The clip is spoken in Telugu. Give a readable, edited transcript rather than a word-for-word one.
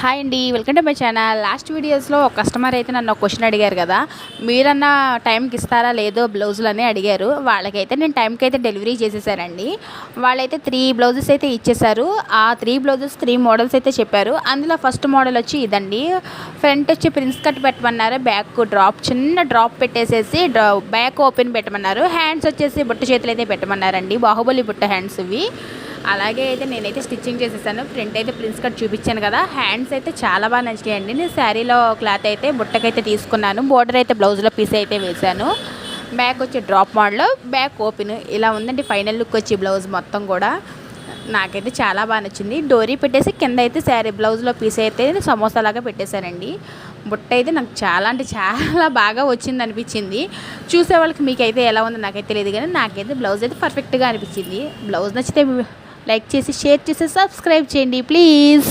హాయ్ అండి, welcome to my channel. Last వీడియోస్లో ఒక కస్టమర్ అయితే నన్ను ఒక క్వశ్చన్ అడిగారు కదా, మీరన్నా టైంకి ఇస్తారా లేదో బ్లౌజులు అని అడిగారు. వాళ్ళకైతే నేను టైంకి అయితే డెలివరీ చేసేసారండి. వాళ్ళైతే 3 బ్లౌజెస్ అయితే ఇచ్చేసారు. ఆ 3 బ్లౌజెస్ 3 మోడల్స్ అయితే చెప్పారు. అందులో ఫస్ట్ మోడల్ వచ్చి ఇదండి. ఫ్రంట్ వచ్చి ప్రిన్స్ కట్ పెట్టమన్నారు, బ్యాక్ చిన్న డ్రాప్ పెట్టేసేసి బ్యాక్ ఓపెన్ పెట్టమన్నారు. హ్యాండ్స్ వచ్చేసి బుట్ట చేతులు అయితే పెట్టమన్నారండి, బాహుబలి బుట్ట హ్యాండ్స్ ఇవి. అలాగే అయితే నేనైతే స్టిచ్చింగ్ చేసేసాను. ఫ్రంట్ అయితే ప్రిన్స్ కట్ చూపించాను కదా, హ్యాండ్స్ అయితే చాలా బాగా నచ్చాయండి. నేను శారీలో క్లాత్ అయితే బుట్టకైతే తీసుకున్నాను, బోర్డర్ అయితే బ్లౌజ్లో పీస్ అయితే వేశాను. బ్యాక్ వచ్చి డ్రాప్ మోడల్, బ్యాక్ ఓపెన్ ఇలా ఉందండి. ఫైనల్ లుక్ వచ్చి బ్లౌజ్ మొత్తం కూడా నాకైతే చాలా బాగా నచ్చింది. డోరీ పెట్టేసి కింద అయితే శారీ బ్లౌజ్లో పీస్ అయితే సమోసా లాగా పెట్టేశానండి. బుట్ట అయితే నాకు చాలా అంటే చాలా బాగా వచ్చింది అనిపించింది. చూసే వాళ్ళకి మీకైతే ఎలా ఉందో నాకైతే తెలియదు, కానీ నాకైతే బ్లౌజ్ అయితే పర్ఫెక్ట్గా అనిపించింది. బ్లౌజ్ నచ్చితే లైక్ చేసి, షేర్ చేసి, సబ్స్క్రైబ్ చేయండి ప్లీజ్.